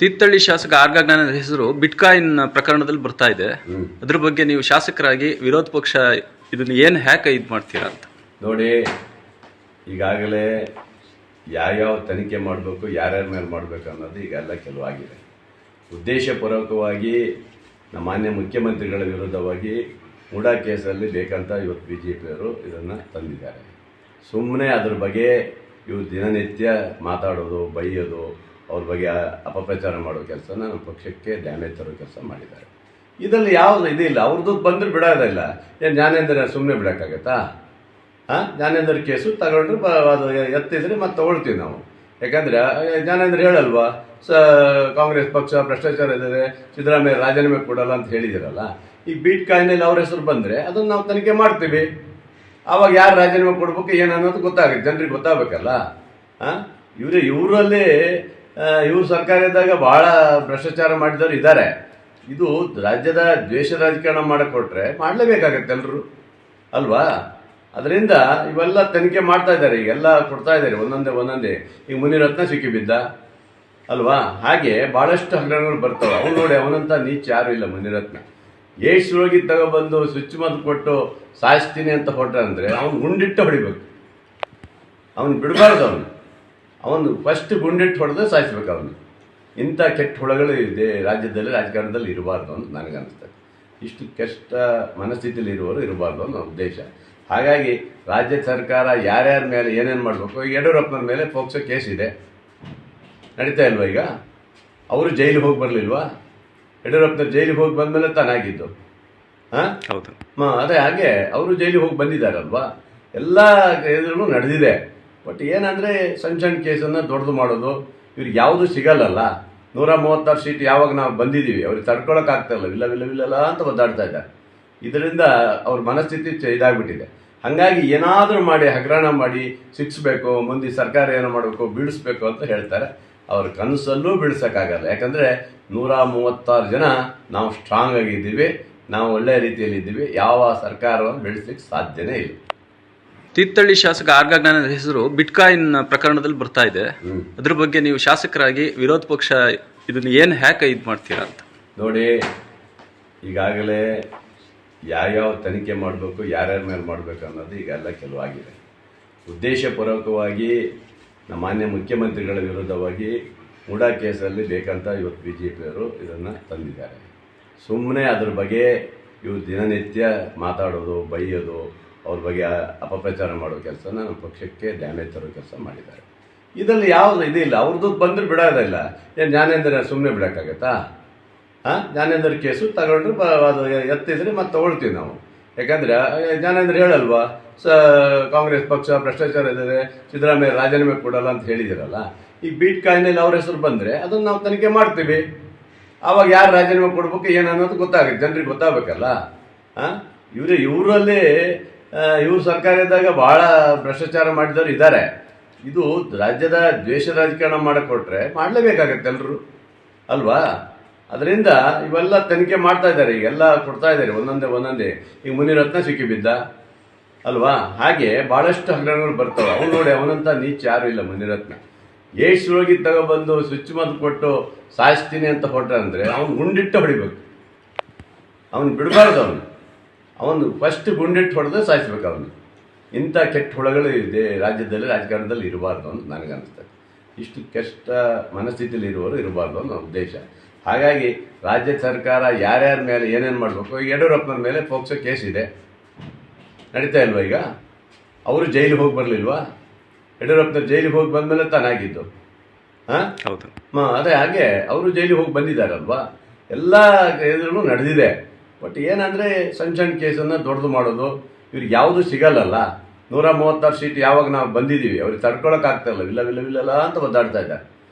ತೀರ್ಥಹಳ್ಳಿ ಶಾಸಕ ಆರ್ ಜ್ಞಾನದ ಹೆಸರು ಬಿಟ್ಕಾಯಿನ್ ಪ್ರಕರಣದಲ್ಲಿ ಬರ್ತಾ ಇದೆ. ಅದ್ರ ಬಗ್ಗೆ ನೀವು ಶಾಸಕರಾಗಿ ವಿರೋಧ ಪಕ್ಷ ಇದನ್ನ ಏನು ಹ್ಯಾಕೆ ಇದು ಮಾಡ್ತೀರಾ ಅಂತ ನೋಡಿ. ಈಗಾಗಲೇ ಯಾವ್ಯಾವ ತನಿಖೆ ಮಾಡಬೇಕು, ಯಾರ್ಯಾರ ಮೇಲೆ ಮಾಡಬೇಕು ಅನ್ನೋದು ಈಗೆಲ್ಲ ಕೆಲವಾಗಿದೆ. ಉದ್ದೇಶಪೂರ್ವಕವಾಗಿ ನಮ್ಮ ಮಾನ್ಯ ಮುಖ್ಯಮಂತ್ರಿಗಳ ವಿರುದ್ಧವಾಗಿ ಮುಡಾ ಕೇಸಲ್ಲಿ ಬೇಕಂತ ಇವತ್ತು BJPಯವರು ಇದನ್ನು ತಂದಿದ್ದಾರೆ. ಸುಮ್ಮನೆ ಅದ್ರ ಬಗ್ಗೆ ಇವರು ದಿನನಿತ್ಯ ಮಾತಾಡೋದು, ಬೈಯೋದು, ಅವ್ರ ಬಗ್ಗೆ ಅಪಪ್ರಚಾರ ಮಾಡೋ ಕೆಲಸನ ನಮ್ಮ ಪಕ್ಷಕ್ಕೆ ಡ್ಯಾಮೇಜ್ ತರೋ ಕೆಲಸ ಮಾಡಿದ್ದಾರೆ. ಇದರಲ್ಲಿ ಯಾವುದು ಇದಿಲ್ಲ, ಅವ್ರದ್ದು ಬಂದರೆ ಬಿಡೋದಿಲ್ಲ. ಏನು ಜ್ಞಾನೇಂದ್ರ ಸುಮ್ಮನೆ ಬಿಡೋಕ್ಕಾಗತ್ತಾ? ಜ್ಞಾನೇಂದ್ರ ಕೇಸು ತಗೊಂಡ್ರೆ ಅದು ಎತ್ತಿದ್ರೆ ಮತ್ತೆ ತಗೊಳ್ತೀವಿ ನಾವು. ಯಾಕಂದರೆ ಜ್ಞಾನೇಂದ್ರ ಹೇಳಲ್ವಾ, ಕಾಂಗ್ರೆಸ್ ಪಕ್ಷ ಭ್ರಷ್ಟಾಚಾರ ಇದ್ದಾರೆ, ಸಿದ್ದರಾಮಯ್ಯ ರಾಜೀನಾಮೆ ಕೊಡಲ್ಲ ಅಂತ ಹೇಳಿದಿರಲ್ಲ. ಈ ಬೀಟ್ ಕಾಯಿನಲ್ಲಿ ಅವ್ರ ಹೆಸರು ಬಂದರೆ ಅದನ್ನು ನಾವು ತನಿಖೆ ಮಾಡ್ತೀವಿ. ಆವಾಗ ಯಾರು ರಾಜೀನಾಮೆ ಕೊಡ್ಬೇಕು ಏನು ಅನ್ನೋದು ಗೊತ್ತಾಗುತ್ತೆ, ಜನರಿಗೆ ಗೊತ್ತಾಗಬೇಕಲ್ಲ. ಇವರಲ್ಲಿ ಇವ್ರು ಸರ್ಕಾರ ಇದ್ದಾಗ ಭಾಳ ಭ್ರಷ್ಟಾಚಾರ ಮಾಡಿದವರು ಇದ್ದಾರೆ. ಇದು ರಾಜ್ಯದ ದ್ವೇಷ ರಾಜಕಾರಣ ಮಾಡಿಕೊಟ್ರೆ ಮಾಡಲೇಬೇಕಾಗತ್ತೆ ಎಲ್ಲರೂ ಅಲ್ವಾ. ಅದರಿಂದ ಇವೆಲ್ಲ ತನಿಖೆ ಮಾಡ್ತಾ ಇದ್ದಾರೆ, ಈಗೆಲ್ಲ ಕೊಡ್ತಾ ಇದ್ದಾರೆ ಒಂದೊಂದೇ. ಈಗ ಮುನಿರತ್ನ ಸಿಕ್ಕಿಬಿದ್ದ ಅಲ್ವಾ, ಹಾಗೆ ಭಾಳಷ್ಟು ಹಗರಣಗಳು ಬರ್ತವೆ. ಅವ್ನು ನೋಡಿ, ಅವನಂತ ನೀಚ ಯಾರು ಇಲ್ಲ. ಮುನಿರತ್ನ ಏಷ್ಟ್ ರೋಗಿ ತಗೊಬಂದು ಸ್ವಿಚ್ ಮದ್ದು ಕೊಟ್ಟು ಸಾಯಿಸ್ತೀನಿ ಅಂತ ಹೊಟ್ರೆ ಅಂದರೆ ಅವ್ನು ಗುಂಡಿಟ್ಟು ಹೊಡಿಬೇಕು, ಅವನು ಬಿಡಬಾರ್ದು. ಅವನು ಫಸ್ಟ್ ಗುಂಡಿಟ್ಟು ಹೊಡೆದು ಸಾಯಿಸ್ಬೇಕು ಅವನು. ಇಂಥ ಕೆಟ್ಟ ಹುಳಗಳು ಇದೆ ರಾಜ್ಯದಲ್ಲಿ, ರಾಜಕಾರಣದಲ್ಲಿ ಇರಬಾರ್ದು ಅಂತ ನನಗನ್ನಿಸ್ತದೆ. ಇಷ್ಟು ಕೆಟ್ಟ ಮನಸ್ಥಿತಿಯಲ್ಲಿ ಇರುವವರು ಇರಬಾರ್ದು ಅನ್ನೋ ಉದ್ದೇಶ. ಹಾಗಾಗಿ ರಾಜ್ಯ ಸರ್ಕಾರ ಯಾರ್ಯಾರ ಮೇಲೆ ಏನೇನು ಮಾಡಬೇಕು, ಈಗ ಯಡಿಯೂರಪ್ಪನ ಮೇಲೆ ಪೋಕ್ಸೋ ಕೇಸ್ ಇದೆ, ನಡೀತಾ ಇಲ್ವಾ? ಈಗ ಅವರು ಜೈಲಿಗೆ ಹೋಗಿ ಬರಲಿಲ್ವಾ? ಯಡಿಯೂರಪ್ಪನ ಜೈಲಿಗೆ ಹೋಗಿ ಬಂದಮೇಲೆ ತಾನಾಗಿದ್ದು. ಹೌದು, ಅದೇ ಹಾಗೆ ಅವರು ಜೈಲಿಗೆ ಹೋಗಿ ಬಂದಿದ್ದಾರಲ್ವಾ. ಎಲ್ಲ ಎದುರು ನಡೆದಿದೆ. ಬಟ್ ಏನಂದರೆ ಸಣ್ಣ ಕೇಸನ್ನು ದೊಡ್ಡದು ಮಾಡೋದು, ಇವ್ರಿಗೆ ಯಾವುದೂ ಸಿಗಲ್ಲಲ್ಲ. 136 ಸೀಟ್ ಯಾವಾಗ ನಾವು ಬಂದಿದ್ದೀವಿ, ಅವ್ರಿಗೆ ತಡ್ಕೊಳಕ್ಕಾಗ್ತಾಯಿಲ್ಲ, ವಿಲ್ಲ ಅಂತ ಒದ್ದಾಡ್ತಾ ಇದ್ದಾರೆ. ಇದರಿಂದ ಅವ್ರ ಮನಸ್ಥಿತಿ ಇದಾಗ್ಬಿಟ್ಟಿದೆ. ಹಾಗಾಗಿ ಏನಾದರೂ ಮಾಡಿ ಹಗರಣ ಮಾಡಿ ಶಿಕ್ಷಬೇಕು, ಮುಂದೆ ಸರ್ಕಾರ ಏನೋ ಮಾಡಬೇಕು, ಬೀಳಿಸ್ಬೇಕು ಅಂತ ಹೇಳ್ತಾರೆ. ಅವ್ರ ಕನಸಲ್ಲೂ ಬೀಳ್ಸೋಕ್ಕಾಗಲ್ಲ. ಯಾಕಂದರೆ 136 ಜನ ನಾವು ಸ್ಟ್ರಾಂಗ್ ಆಗಿದ್ದೀವಿ, ನಾವು ಒಳ್ಳೆಯ ರೀತಿಯಲ್ಲಿ ಇದ್ದೀವಿ. ಯಾವ ಸರ್ಕಾರವನ್ನು ಬೆಳೆಸಲಿಕ್ಕೆ ಸಾಧ್ಯನೇ ಇಲ್ಲ. ತೀರ್ಥಹಳ್ಳಿ ಶಾಸಕ ಆರ್ ಜ್ಞಾನದ ಹೆಸರು ಬಿಟ್ಕಾಯಿನ್ ಪ್ರಕರಣದಲ್ಲಿ ಬರ್ತಾ ಇದೆ. ಅದ್ರ ಬಗ್ಗೆ ನೀವು ಶಾಸಕರಾಗಿ ವಿರೋಧ ಪಕ್ಷ ಇದನ್ನ ಏನು ಹ್ಯಾಕೆ ಇದು ಮಾಡ್ತೀರಾ ಅಂತ ನೋಡಿ. ಈಗಾಗಲೇ ಯಾವ್ಯಾವ ತನಿಖೆ ಮಾಡಬೇಕು, ಯಾರ್ಯಾರ ಮೇಲೆ ಮಾಡಬೇಕು ಅನ್ನೋದು ಈಗೆಲ್ಲ ಕೆಲವಾಗಿದೆ. ಉದ್ದೇಶಪೂರ್ವಕವಾಗಿ ನಮ್ಮ ಮಾನ್ಯ ಮುಖ್ಯಮಂತ್ರಿಗಳ ವಿರುದ್ಧವಾಗಿ ಮುಡಾ ಕೇಸಲ್ಲಿ ಬೇಕಂತ ಇವತ್ತು BJPಯವರು ಇದನ್ನು ತಂದಿದ್ದಾರೆ. ಸುಮ್ಮನೆ ಅದ್ರ ಬಗ್ಗೆ ಇವರು ದಿನನಿತ್ಯ ಮಾತಾಡೋದು, ಬೈಯೋದು, ಅವ್ರ ಬಗ್ಗೆ ಅಪಪ್ರಚಾರ ಮಾಡೋ ಕೆಲಸನ ನಮ್ಮ ಪಕ್ಷಕ್ಕೆ ಡ್ಯಾಮೇಜ್ ತರೋ ಕೆಲಸ ಮಾಡಿದ್ದಾರೆ. ಇದರಲ್ಲಿ ಯಾವುದು ಇದಿಲ್ಲ, ಅವ್ರದ್ದು ಬಂದರೆ ಬಿಡೋದಿಲ್ಲ. ಏನು ಜ್ಞಾನೇಂದ್ರ ಸುಮ್ಮನೆ ಬಿಡೋಕ್ಕಾಗತ್ತಾ? ಜ್ಞಾನೇಂದ್ರ ಕೇಸು ತಗೊಂಡ್ರೆ ಅದು ಎತ್ತಿದ್ರೆ ಮತ್ತೆ ತಗೊಳ್ತೀವಿ ನಾವು. ಯಾಕಂದರೆ ಜ್ಞಾನೇಂದ್ರ ಹೇಳಲ್ವಾ, ಕಾಂಗ್ರೆಸ್ ಪಕ್ಷ ಭ್ರಷ್ಟಾಚಾರ ಇದ್ದಾರೆ, ಸಿದ್ದರಾಮಯ್ಯ ರಾಜೀನಾಮೆ ಕೊಡಲ್ಲ ಅಂತ ಹೇಳಿದಿರಲ್ಲ. ಈ ಬೀಟ್ ಕಾಯಿನಲ್ಲಿ ಅವ್ರ ಹೆಸರು ಬಂದರೆ ಅದನ್ನು ನಾವು ತನಿಖೆ ಮಾಡ್ತೀವಿ. ಆವಾಗ ಯಾರು ರಾಜೀನಾಮೆ ಕೊಡ್ಬೇಕು ಏನು ಅನ್ನೋದು ಗೊತ್ತಾಗುತ್ತೆ, ಜನರಿಗೆ ಗೊತ್ತಾಗಬೇಕಲ್ಲ. ಇವರಲ್ಲಿ ಇವ್ರು ಸರ್ಕಾರ ಇದ್ದಾಗ ಭಾಳ ಭ್ರಷ್ಟಾಚಾರ ಮಾಡಿದವರು ಇದ್ದಾರೆ. ಇದು ರಾಜ್ಯದ ದ್ವೇಷ ರಾಜಕಾರಣ ಮಾಡಿಕೊಟ್ರೆ ಮಾಡಲೇಬೇಕಾಗತ್ತೆ ಎಲ್ಲರೂ ಅಲ್ವಾ. ಅದರಿಂದ ಇವೆಲ್ಲ ತನಿಖೆ ಮಾಡ್ತಾ ಇದ್ದಾರೆ, ಈಗೆಲ್ಲ ಕೊಡ್ತಾ ಇದ್ದಾರೆ ಒಂದೊಂದೇ. ಈಗ ಮುನಿರತ್ನ ಸಿಕ್ಕಿಬಿದ್ದ ಅಲ್ವಾ, ಹಾಗೆ ಭಾಳಷ್ಟು ಹಗರಣಗಳು ಬರ್ತವೆ. ಅವ್ನು ನೋಡಿ, ಅವನಂತ ನೀಚ ಯಾರು ಇಲ್ಲ. ಮುನಿರತ್ನ ಏಷ್ಟ್ ರೋಗಿ ತಗೊಬಂದು ಸ್ವಿಚ್ ಮದ್ದು ಕೊಟ್ಟು ಸಾಯಿಸ್ತೀನಿ ಅಂತ ಹೊಟ್ರೆ ಅಂದರೆ ಅವ್ನು ಗುಂಡಿಟ್ಟು ಹೊಡಿಬೇಕು, ಅವನು ಬಿಡಬಾರ್ದು. ಅವನು ಫಸ್ಟ್ ಗುಂಡಿಟ್ಟು ಹೊಡೆದು ಸಾಯಿಸ್ಬೇಕು ಅವನು. ಇಂಥ ಕೆಟ್ಟ ಹುಳಗಳು ಇದೆ ರಾಜ್ಯದಲ್ಲಿ, ರಾಜಕಾರಣದಲ್ಲಿ ಇರಬಾರ್ದು ಅಂತ ನನಗನ್ನಿಸ್ತದೆ. ಇಷ್ಟು ಕೆಟ್ಟ ಮನಸ್ಥಿತಿಯಲ್ಲಿ ಇರುವವರು ಇರಬಾರ್ದು ಅನ್ನೋ ಉದ್ದೇಶ. ಹಾಗಾಗಿ ರಾಜ್ಯ ಸರ್ಕಾರ ಯಾರ್ಯಾರ ಮೇಲೆ ಏನೇನು ಮಾಡಬೇಕು, ಈಗ ಯಡಿಯೂರಪ್ಪನ ಮೇಲೆ ಪೋಕ್ಸೋ ಕೇಸ್ ಇದೆ, ನಡೀತಾ ಇಲ್ವಾ? ಈಗ ಅವರು ಜೈಲಿಗೆ ಹೋಗಿ ಬರಲಿಲ್ವಾ? ಯಡಿಯೂರಪ್ಪನ ಜೈಲಿಗೆ ಹೋಗಿ ಬಂದಮೇಲೆ ತಾನಾಗಿದ್ದು. ಹೌದು, ಅದೇ ಹಾಗೆ ಅವರು ಜೈಲಿಗೆ ಹೋಗಿ ಬಂದಿದ್ದಾರಲ್ವಾ. ಎಲ್ಲ ಎದುರು ನಡೆದಿದೆ. ಬಟ್ ಏನಂದರೆ ಸಣ್ಣ ಕೇಸನ್ನು ದೊಡ್ಡದು ಮಾಡೋದು, ಇವ್ರಿಗೆ ಯಾವುದೂ ಸಿಗಲ್ಲಲ್ಲ. 136 ಸೀಟ್ ಯಾವಾಗ ನಾವು ಬಂದಿದ್ದೀವಿ, ಅವ್ರಿಗೆ ತಡ್ಕೊಳಕ್ಕಾಗ್ತಾಯಿಲ್ಲ, ವಿಲ್ಲ ಅಂತ ಒದ್ದಾಡ್ತಾ ಇದ್ದಾರೆ.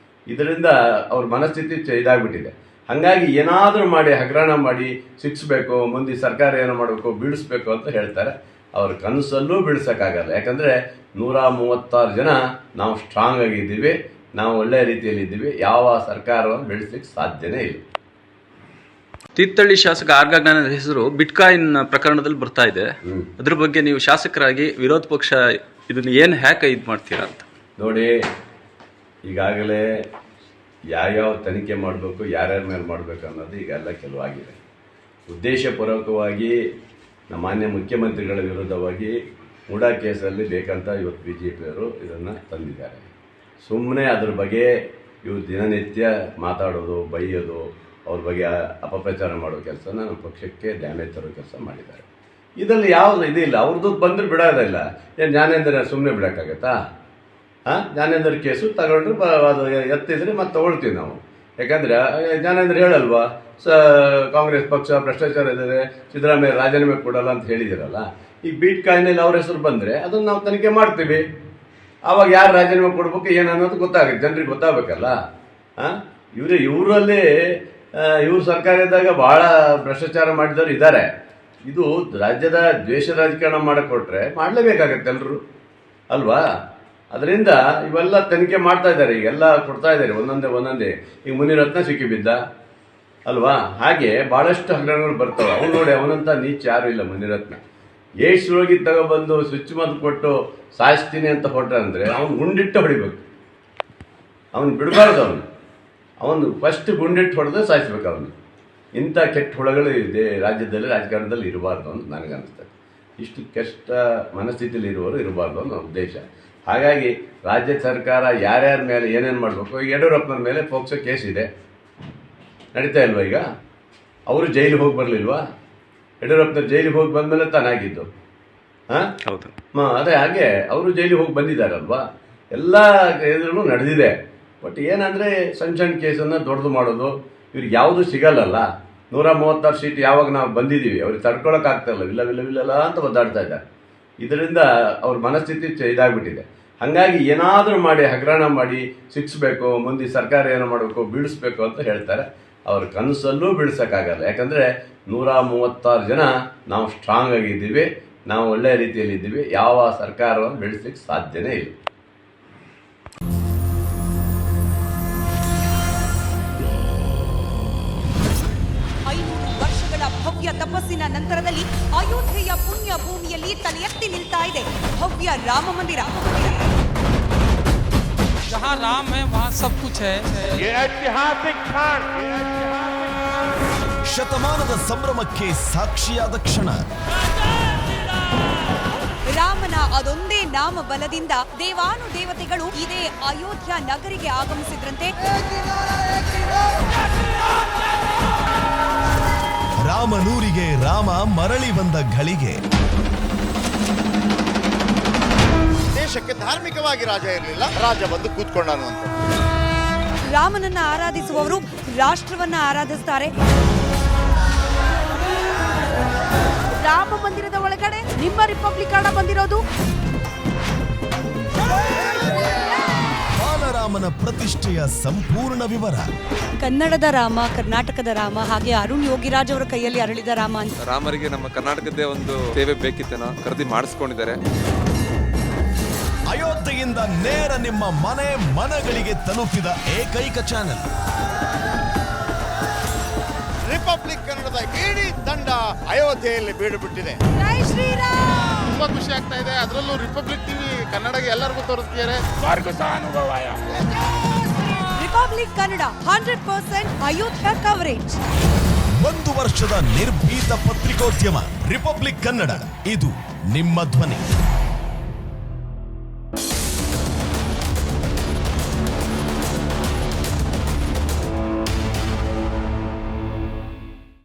ಇದರಿಂದ ಅವ್ರ ಮನಸ್ಥಿತಿ ಇದಾಗ್ಬಿಟ್ಟಿದೆ. ಹಾಗಾಗಿ ಏನಾದರೂ ಮಾಡಿ ಹಗರಣ ಮಾಡಿ ಶಿಕ್ಷಬೇಕು, ಮುಂದೆ ಸರ್ಕಾರ ಏನೋ ಮಾಡಬೇಕು, ಬೀಳಿಸ್ಬೇಕು ಅಂತ ಹೇಳ್ತಾರೆ. ಅವ್ರ ಕನಸಲ್ಲೂ ಬೀಳ್ಸೋಕ್ಕಾಗಲ್ಲ. ಯಾಕಂದರೆ 136 ಜನ ನಾವು ಸ್ಟ್ರಾಂಗ್ ಆಗಿದ್ದೀವಿ, ನಾವು ಒಳ್ಳೆಯ ರೀತಿಯಲ್ಲಿ ಇದ್ದೀವಿ. ಯಾವ ಸರ್ಕಾರವನ್ನು ಬೆಳೆಸಲಿಕ್ಕೆ ಸಾಧ್ಯನೇ ಇಲ್ಲ. ತೀರ್ಥಹಳ್ಳಿ ಶಾಸಕ ಆರ್ ಜ್ಞಾನದ ಹೆಸರು ಬಿಟ್ಕಾಯಿನ್ ಪ್ರಕರಣದಲ್ಲಿ ಬರ್ತಾ ಇದೆ. ಅದ್ರ ಬಗ್ಗೆ ನೀವು ಶಾಸಕರಾಗಿ ವಿರೋಧ ಪಕ್ಷ ಇದನ್ನ ಏನು ಹ್ಯಾಕೆ ಇದು ಮಾಡ್ತೀರಾ ಅಂತ ನೋಡಿ. ಈಗಾಗಲೇ ಯಾವ್ಯಾವ ತನಿಖೆ ಮಾಡಬೇಕು, ಯಾರ್ಯಾರ ಮೇಲೆ ಮಾಡಬೇಕು ಅನ್ನೋದು ಈಗೆಲ್ಲ ಕೆಲವಾಗಿದೆ. ಉದ್ದೇಶಪೂರ್ವಕವಾಗಿ ನಮ್ಮ ಮಾನ್ಯ ಮುಖ್ಯಮಂತ್ರಿಗಳ ವಿರುದ್ಧವಾಗಿ ಮೂಡಾ ಕೇಸಲ್ಲಿ ಬೇಕಂತ ಇವತ್ತು BJPಯವರು ಇದನ್ನು ತಂದಿದ್ದಾರೆ. ಸುಮ್ಮನೆ ಅದ್ರ ಬಗ್ಗೆ ಇವರು ದಿನನಿತ್ಯ ಮಾತಾಡೋದು, ಬೈಯೋದು, ಅವ್ರ ಬಗ್ಗೆ ಅಪಪ್ರಚಾರ ಮಾಡೋ ಕೆಲಸನ ನಮ್ಮ ಪಕ್ಷಕ್ಕೆ ಡ್ಯಾಮೇಜ್ ತರೋ ಕೆಲಸ ಮಾಡಿದ್ದಾರೆ. ಇದರಲ್ಲಿ ಯಾವುದು ಇದಿಲ್ಲ, ಅವ್ರದ್ದು ಬಂದರೆ ಬಿಡೋದಿಲ್ಲ. ಏನು ಜ್ಞಾನೇಂದ್ರ ಸುಮ್ಮನೆ ಬಿಡೋಕ್ಕಾಗತ್ತಾ? ಜ್ಞಾನೇಂದ್ರ ಕೇಸು ತಗೊಂಡ್ರೆ ಅದು ಎತ್ತಿದ್ರೆ ಮತ್ತೆ ತೊಗೊಳ್ತೀವಿ ನಾವು. ಯಾಕಂದರೆ ಜ್ಞಾನೇಂದ್ರ ಹೇಳಲ್ವಾ, ಕಾಂಗ್ರೆಸ್ ಪಕ್ಷ ಭ್ರಷ್ಟಾಚಾರ ಇದ್ದಾರೆ, ಸಿದ್ದರಾಮಯ್ಯ ರಾಜೀನಾಮೆ ಕೊಡಲ್ಲ ಅಂತ ಹೇಳಿದಿರಲ್ಲ. ಈಗ ಬಿಟ್ಕಾಯಿನಲ್ಲಿ ಅವ್ರ ಹೆಸರು ಬಂದರೆ ಅದನ್ನು ನಾವು ತನಿಖೆ ಮಾಡ್ತೀವಿ. ಆವಾಗ ಯಾರು ರಾಜೀನಾಮೆ ಕೊಡ್ಬೇಕು ಏನು ಅನ್ನೋದು ಗೊತ್ತಾಗುತ್ತೆ, ಜನರಿಗೆ ಗೊತ್ತಾಗಬೇಕಲ್ಲ. ಇವರಲ್ಲಿ ಇವ್ರ ಸರ್ಕಾರ ಇದ್ದಾಗ ಭಾಳ ಭ್ರಷ್ಟಾಚಾರ ಮಾಡಿದವರು ಇದ್ದಾರೆ. ಇದು ರಾಜ್ಯದ ದ್ವೇಷ ರಾಜಕಾರಣ ಮಾಡಿಕೊಟ್ರೆ ಮಾಡಲೇಬೇಕಾಗತ್ತೆ ಎಲ್ಲರೂ ಅಲ್ವಾ. ಅದರಿಂದ ಇವೆಲ್ಲ ತನಿಖೆ ಮಾಡ್ತಾ ಇದ್ದಾರೆ, ಈಗೆಲ್ಲ ಕೊಡ್ತಾ ಇದ್ದಾರೆ ಒಂದೊಂದೇ. ಈಗ ಮುನಿರತ್ನ ಸಿಕ್ಕಿಬಿದ್ದ ಅಲ್ವಾ, ಹಾಗೆ ಭಾಳಷ್ಟು ಹಗರಣಗಳು ಬರ್ತವೆ. ಅವ್ನು ನೋಡಿ, ಅವನಂತ ನೀಚ ಯಾರು ಇಲ್ಲ. ಮುನಿರತ್ನ ಏಡ್ಸ್ ರೋಗಿ ತಗೊಬಂದು ಸ್ವಿಚ್ ಮದ್ದು ಕೊಟ್ಟು ಸಾಯಿಸ್ತೀನಿ ಅಂತ ಹೊಟ್ರೆ ಅಂದರೆ ಅವ್ನು ಗುಂಡಿಟ್ಟು ಹೊಡಿಬೇಕು, ಅವನು ಬಿಡಬಾರ್ದು. ಅವನು ಫಸ್ಟ್ ಗುಂಡಿಟ್ಟು ಹೊಡೆದು ಸಾಯಿಸ್ಬೇಕು ಅವನು. ಇಂಥ ಕೆಟ್ಟ ಹುಳಗಳು ರಾಜ್ಯದಲ್ಲಿ ರಾಜಕಾರಣದಲ್ಲಿ ಇರಬಾರ್ದು ಅಂತ ನನಗನ್ನಿಸ್ತದೆ. ಇಷ್ಟು ಕೆಟ್ಟ ಮನಸ್ಥಿತಿಯಲ್ಲಿ ಇರುವವರು ಇರಬಾರ್ದು ಅನ್ನೋ ಉದ್ದೇಶ. ಹಾಗಾಗಿ ರಾಜ್ಯ ಸರ್ಕಾರ ಯಾರ್ಯಾರ ಮೇಲೆ ಏನೇನು ಮಾಡಬೇಕು, ಈಗ ಯಡಿಯೂರಪ್ಪನ ಮೇಲೆ ಪೋಕ್ಸೋ ಕೇಸ್ ಇದೆ, ನಡೀತಾ ಇಲ್ವಾ? ಈಗ ಅವರು ಜೈಲಿಗೆ ಹೋಗಿ ಬರಲಿಲ್ವಾ? ಯಡಿಯೂರಪ್ಪನ ಜೈಲಿಗೆ ಹೋಗಿ ಬಂದಮೇಲೆ ತಾನಾಗಿದ್ದು. ಹೌದು, ಅದೇ ಹಾಗೆ ಅವರು ಜೈಲಿಗೆ ಹೋಗಿ ಬಂದಿದ್ದಾರಲ್ವಾ. ಎಲ್ಲ ಎದುರು ನಡೆದಿದೆ. ಬಟ್ ಏನಂದರೆ ಸಣ್ಣ ಕೇಸನ್ನು ದೊಡ್ಡದು ಮಾಡೋದು, ಇವ್ರಿಗೆ ಯಾವುದೂ ಸಿಗಲ್ಲಲ್ಲ. 136 ಸೀಟ್ ಯಾವಾಗ ನಾವು ಬಂದಿದ್ದೀವಿ, ಅವ್ರಿಗೆ ತಡ್ಕೊಳಕ್ಕಾಗ್ತಾಯಿಲ್ಲ, ವಿಲ್ಲ ಅಂತ ಒದ್ದಾಡ್ತಾ ಇದ್ದಾರೆ. ಇದರಿಂದ ಅವ್ರ ಮನಸ್ಥಿತಿ ಇದಾಗ್ಬಿಟ್ಟಿದೆ. ಹಾಗಾಗಿ ಏನಾದರೂ ಮಾಡಿ ಹಗರಣ ಮಾಡಿ ಸಿಕ್ಸ್ಬೇಕು, ಮುಂದೆ ಸರ್ಕಾರ ಏನೋ ಮಾಡಬೇಕು, ಬೀಳಿಸ್ಬೇಕು ಅಂತ ಹೇಳ್ತಾರೆ. ಅವ್ರ ಕನಸಲ್ಲೂ ಬೀಳ್ಸೋಕ್ಕಾಗಲ್ಲ. ಯಾಕಂದರೆ 136 ಜನ ನಾವು ಸ್ಟ್ರಾಂಗ್ ಆಗಿದ್ದೀವಿ, ನಾವು ಒಳ್ಳೆಯ ರೀತಿಯಲ್ಲಿದ್ದೀವಿ. ಯಾವ ಸರ್ಕಾರವನ್ನು ಬೆಳೆಸಲಿಕ್ಕೆ ಸಾಧ್ಯನೇ ಇಲ್ಲ. ಭವ್ಯ ತಪಸ್ಸಿನ ನಂತರದಲ್ಲಿ ಅಯೋಧ್ಯೆಯ ಪುಣ್ಯ ಭೂಮಿಯಲ್ಲಿ ತಲೆ ಎತ್ತಿ ನಿಲ್ತಾ ಇದೆ ಭವ್ಯ ರಾಮ ಮಂದಿರ. जहाँ राम है वहाँ सब कुछ है. ये ऐतिहासिक क्षण, ಶತಮಾನದ ಸಂಭ್ರಮಕ್ಕೆ ಸಾಕ್ಷಿಯಾದ ಕ್ಷಣ. ರಾಮನ ಅದೊಂದೇ ನಾಮ ಬಲದಿಂದ ದೇವಾನುದೇವತೆಗಳು ಇದೇ ಅಯೋಧ್ಯ ನಗರಿಗೆ ಆಗಮಿಸಿದ್ರಂತೆ. ರಾಮನೂರಿಗೆ ರಾಮ ಮರಳಿ ಬಂದ ಘಳಿಗೆ. ದೇಶಕ್ಕೆ ಧಾರ್ಮಿಕವಾಗಿ ರಾಜ ಇರಲಿಲ್ಲ, ರಾಜ ಬಂದು ಕೂತ್ಕೊಂಡನು ಅಂತ. ರಾಮನನ್ನ ಆರಾಧಿಸುವವರು ರಾಷ್ಟ್ರವನ್ನ ಆರಾಧಿಸ್ತಾರೆ. ರಾಮ ಮಂದಿರದ ಒಳಗಡೆ ನಿಮ್ಮ ರಿಪಬ್ಲಿಕ್ ಹಣ ಬಂದಿರೋದು. ಬಾಲರಾಮನ ಪ್ರತಿಷ್ಠೆಯ ಸಂಪೂರ್ಣ ವಿವರ. ಕನ್ನಡದ ರಾಮ, ಕರ್ನಾಟಕದ ರಾಮ, ಹಾಗೆ ಅರುಣ್ ಯೋಗಿರಾಜ್ ಅವರ ಕೈಯಲ್ಲಿ ಅರಳಿದ ರಾಮ ಅಂತ. ರಾಮರಿಗೆ ನಮ್ಮ ಕರ್ನಾಟಕದ್ದೇ ಒಂದು ಸೇವೆ ಬೇಕಿತ್ತೇನೋ ಖರೀದಿ ಮಾಡಿಸ್ಕೊಂಡಿದ್ದಾರೆ. ಅಯೋಧ್ಯೆಯಿಂದ ನೇರ ನಿಮ್ಮ ಮನಗಳಿಗೆ ತಲುಪಿದ ಏಕೈಕ ಚಾನೆಲ್ ರಿಪಬ್ಲಿಕ್ ಕನ್ನಡದ ಇಡೀ ತಂಡ ಅಯೋಧ್ಯೆಯಲ್ಲಿ ಬೀಡು ಬಿಟ್ಟಿದೆ. ತುಂಬಾ ಖುಷಿ ಆಗ್ತಾ ಇದೆ. ಅದರಲ್ಲೂ ರಿಪಬ್ಲಿಕ್ ಟಿವಿ ಕನ್ನಡಗೆ ಎಲ್ಲರಿಗೂ ತೋರಿಸ್ತಿದ್ದಾರೆ. Republic Kannada 100% Ayodhya coverage. 1 ವರ್ಷದ ನಿರ್ಭೀತ ಪತ್ರಿಕೋದ್ಯಮ ರಿಪಬ್ಲಿಕ್ ಕನ್ನಡ. ಇದು ನಿಮ್ಮ ಧ್ವನಿ.